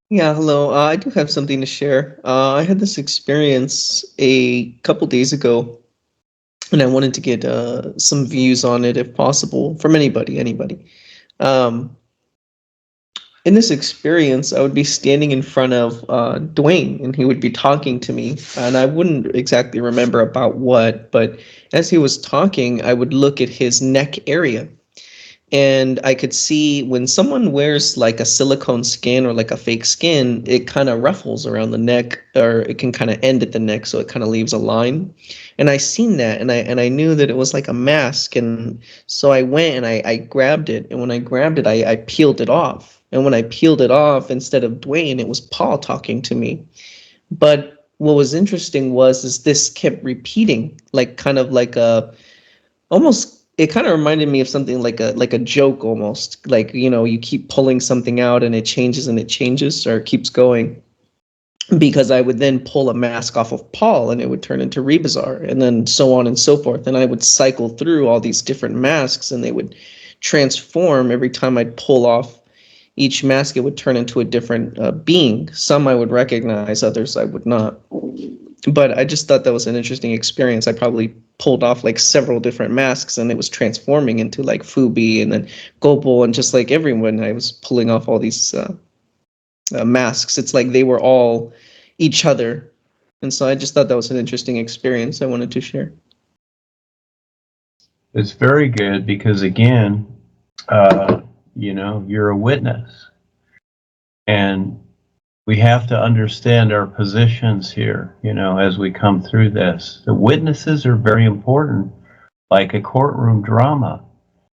Yeah, hello. I do have something to share. I had this experience a couple days ago, and I wanted to get some views on it, if possible, from anybody. Um, in this experience, I would be standing in front of Dwayne, and he would be talking to me, and I wouldn't exactly remember about what, but as he was talking, I would look at his neck area, and I could see when someone wears like a silicone skin or like a fake skin, it kind of ruffles around the neck, or it can kind of end at the neck, so it kind of leaves a line. And I seen that, and I knew that it was like a mask, and so I went and I grabbed it, and when I grabbed it, I peeled it off. And when I peeled it off, instead of Dwayne, it was Paul talking to me. But what was interesting was is this kept repeating, like kind of like a almost, it kind of reminded me of something like a joke almost, like, you keep pulling something out and it changes or it keeps going, because I would then pull a mask off of Paul and it would turn into Rebisar, and then so on and so forth, and I would cycle through all these different masks and they would transform every time I'd pull off each mask. It would turn into a different being. Some I would recognize, others I would not. But I just thought that was an interesting experience. I probably pulled off like several different masks and it was transforming into like Fubi and then Gopal, and just like everyone, I was pulling off all these masks. It's like they were all each other. And so I just thought that was an interesting experience I wanted to share. It's very good because, again, you're a witness. And we have to understand our positions here, as we come through this. The witnesses are very important, like a courtroom drama.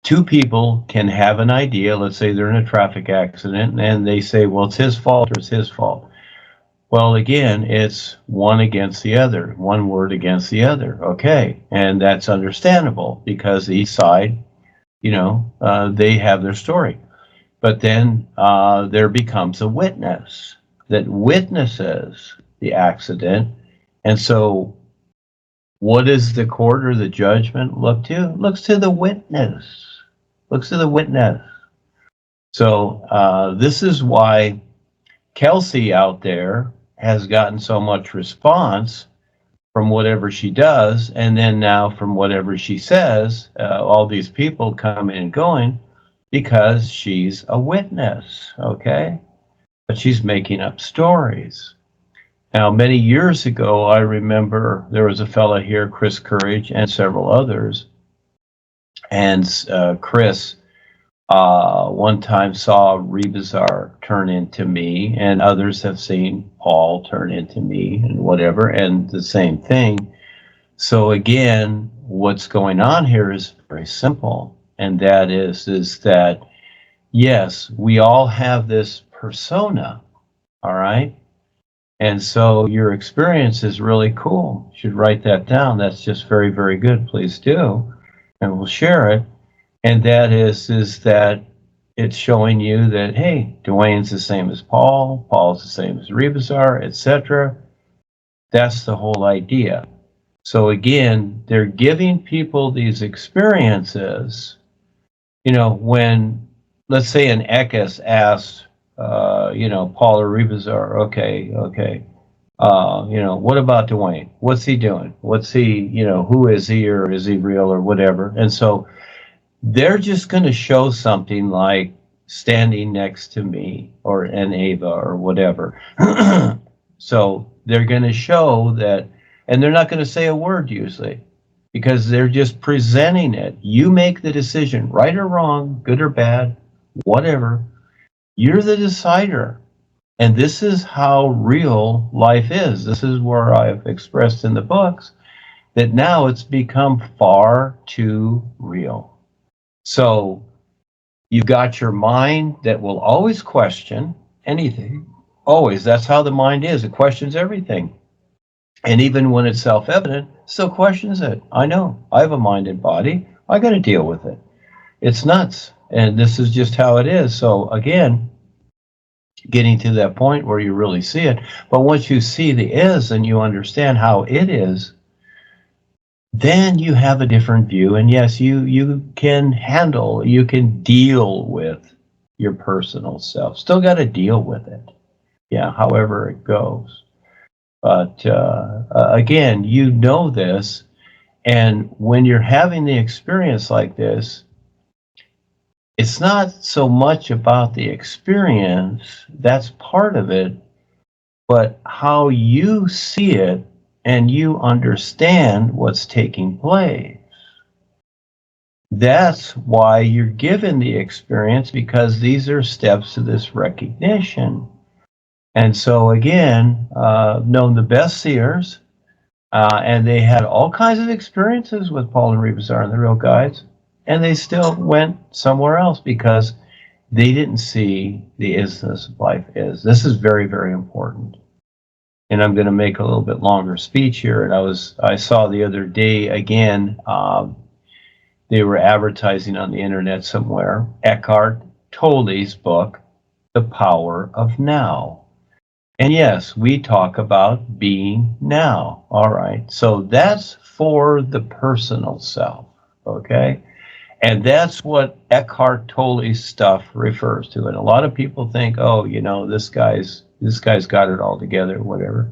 Two people can have an idea. Let's say they're in a traffic accident and they say, well, it's his fault or it's his fault. Well, again, it's one against the other, one word against the other. Okay. And that's understandable because each side, they have their story. But then there becomes a witness that witnesses the accident. And so what does the court or the judgment look to? It looks to the witness. Looks to the witness. So this is why Kelsey out there has gotten so much response from whatever she does, and then now from whatever she says, all these people coming and going because she's a witness, okay? But she's making up stories. Now, many years ago, I remember there was a fella here, Chris Courage, and several others, and Chris one time saw Rebisar turn into me, and others have seen Paul turn into me and whatever, and the same thing. So again, what's going on here is very simple, and that is that, yes, we all have this persona, all right? And so your experience is really cool. You should write that down. That's just very, very good. Please do, and we'll share it. And that is that it's showing you that, hey, Duane's the same as Paul, Paul's the same as Rebisar, etc. That's the whole idea. So again, they're giving people these experiences. When, let's say, an Ekis asks, Paul or Rebisar, okay, what about Duane? What's he doing? What's he, who is he, or is he real, or whatever? And so they're just going to show something like standing next to me or an Ava or whatever. So they're going to show that, and they're not going to say a word usually because they're just presenting it. You make the decision, right or wrong, good or bad, whatever. You're the decider. And this is how real life is. This is where I've expressed in the books that now it's become far too real. So you've got your mind that will always question anything. Always. That's how the mind is. It questions everything. And even when it's self-evident, still questions it. I know. I have a mind and body. I got to deal with it. It's nuts. And this is just how it is. So again, getting to that point where you really see it. But once you see the is and you understand how it is, then you have a different view. And yes, you can handle, you can deal with your personal self. Still got to deal with it. Yeah, however it goes. But again, you know this, and when you're having the experience like this, it's not so much about the experience, that's part of it, but how you see it and you understand what's taking place. That's why you're given the experience, because these are steps to this recognition. And so again, known the best seers, and they had all kinds of experiences with Paul and Rebisar and the real guides, and they still went somewhere else because they didn't see the isness of life is. This is very, very important. And I'm going to make a little bit longer speech here. And I saw the other day again, they were advertising on the internet somewhere, Eckhart Tolle's book, The Power of Now. And yes, we talk about being now. All right. So that's for the personal self. Okay. And that's what Eckhart Tolle's stuff refers to. And a lot of people think, oh, you know, this guy's got it all together, whatever.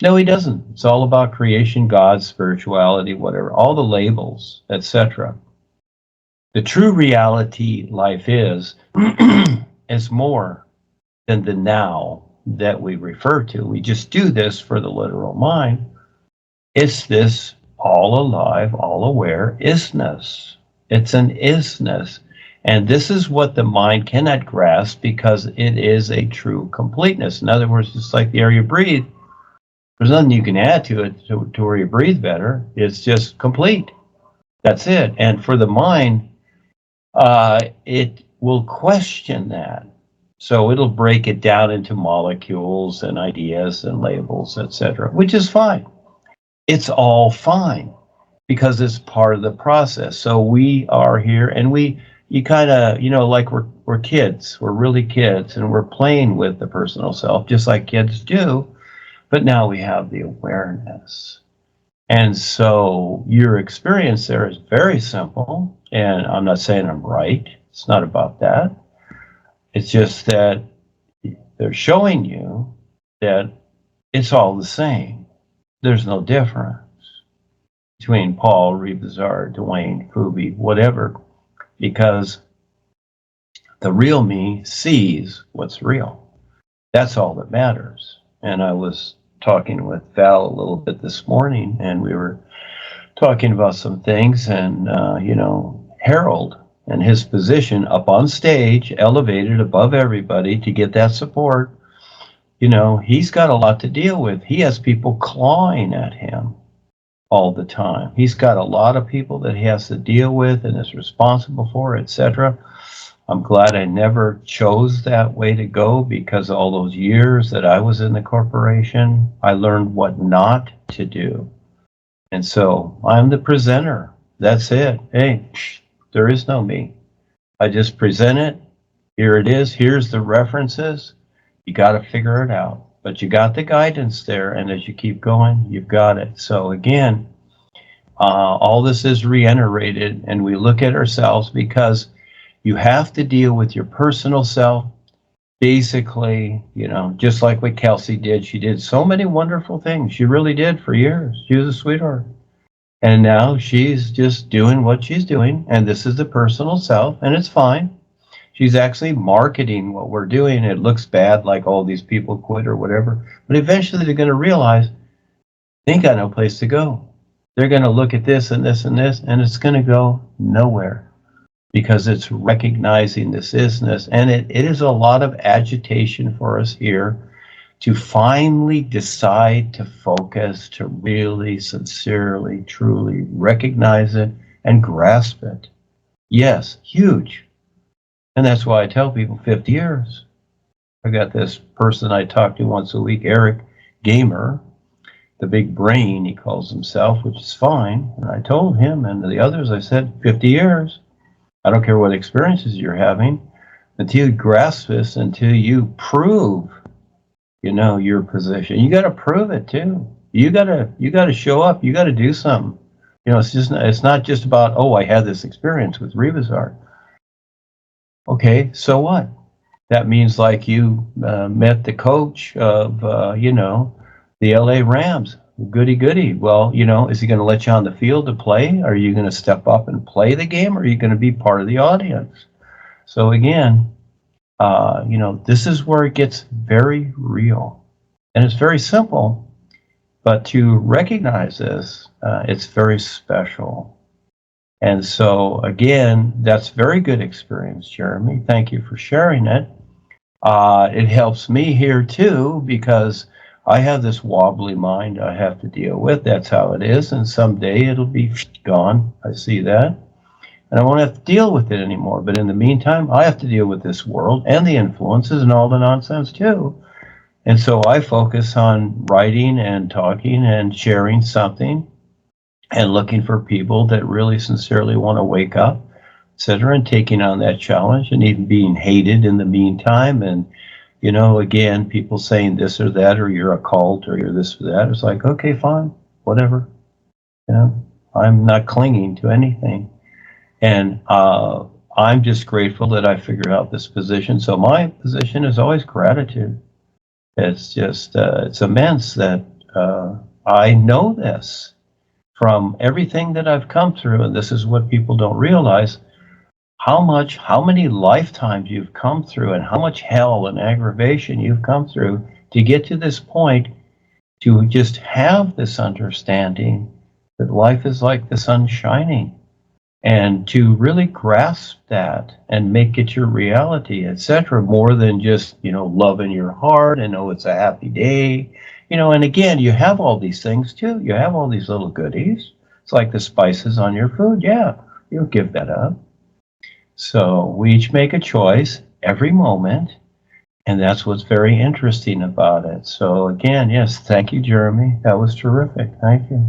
No, he doesn't. It's all about creation, God, spirituality, whatever, all the labels, etc. The true reality life is more than the now that we refer to. We just do this for the literal mind. It's this all alive, all aware isness. It's an isness. And this is what the mind cannot grasp because it is a true completeness. In other words, it's like the air you breathe. There's nothing you can add to it to where you breathe better. It's just complete. That's it. And for the mind, it will question that. So it'll break it down into molecules and ideas and labels, etc., which is fine. It's all fine because it's part of the process. So we are here, and you kind of, you know, like we're kids. We're really kids, and we're playing with the personal self, just like kids do. But now we have the awareness. And so your experience there is very simple. And I'm not saying I'm right. It's not about that. It's just that they're showing you that it's all the same. There's no difference between Paul, Rebisar, Duane, Fubi, whatever, because the real me sees what's real. That's all that matters. And I was talking with Val a little bit this morning, and we were talking about some things, and you know, Harold and his position up on stage, elevated above everybody to get that support, you know, he's got a lot to deal with. He has people clawing at him all the time. He's got a lot of people that he has to deal with and is responsible for, etc. I'm glad I never chose that way to go, because all those years that I was in the corporation, I learned what not to do. And so I'm the presenter. That's it. Hey, there is no me. I just present it. Here it is. Here's the references. You got to figure it out. But you got the guidance there. And as you keep going, you've got it. So again, all this is reiterated, and we look at ourselves, because you have to deal with your personal self. Basically, you know, just like what Kelsey did. She did so many wonderful things. She really did for years. She was a sweetheart. And now she's just doing what she's doing, and this is the personal self, and it's fine. She's actually marketing what we're doing. It looks bad, like all these people quit or whatever, but eventually they're going to realize they ain't got no place to go. They're going to look at this and this and this, and it's going to go nowhere, because it's recognizing this isness. And it is a lot of agitation for us here to finally decide to focus, to really, sincerely, truly recognize it and grasp it. Yes, huge. And that's why I tell people 50 years. I got this person I talk to once a week, Eric Gamer, the big brain, he calls himself, which is fine. And I told him and the others, I said, 50 years. I don't care what experiences you're having, until you grasp this, until you prove, you know, your position. You got to prove it too. You got to show up. You got to do something. You know, it's not just about, oh, I had this experience with Rebisar. Okay, so what? That means like you met the coach of, the LA Rams. Goody, goody. Well, is he going to let you on the field to play? Are you going to step up and play the game? Or are you going to be part of the audience? So again, this is where it gets very real. And it's very simple, but to recognize this, it's very special. And so again, that's very good experience, Jeremy. Thank you for sharing it. It helps me here too, because I have this wobbly mind I have to deal with. That's how it is. And someday it'll be gone. I see that. And I won't have to deal with it anymore. But in the meantime, I have to deal with this world and the influences and all the nonsense too. And so I focus on writing and talking and sharing something and looking for people that really sincerely want to wake up, etc., and taking on that challenge and even being hated in the meantime. And, again, people saying this or that, or you're a cult, or you're this or that. It's like, okay, fine, whatever. I'm not clinging to anything. And I'm just grateful that I figured out this position. So my position is always gratitude. It's just, it's immense that I know this from everything that I've come through. And this is what people don't realize, how many lifetimes you've come through and how much hell and aggravation you've come through to get to this point, to just have this understanding that life is like the sun shining. And to really grasp that and make it your reality, etc., more than just, love in your heart and it's a happy day. And again, you have all these things too. You have all these little goodies. It's like the spices on your food. Yeah, you'll give that up. So we each make a choice every moment. And that's what's very interesting about it. So again, yes, thank you, Jeremy. That was terrific. Thank you.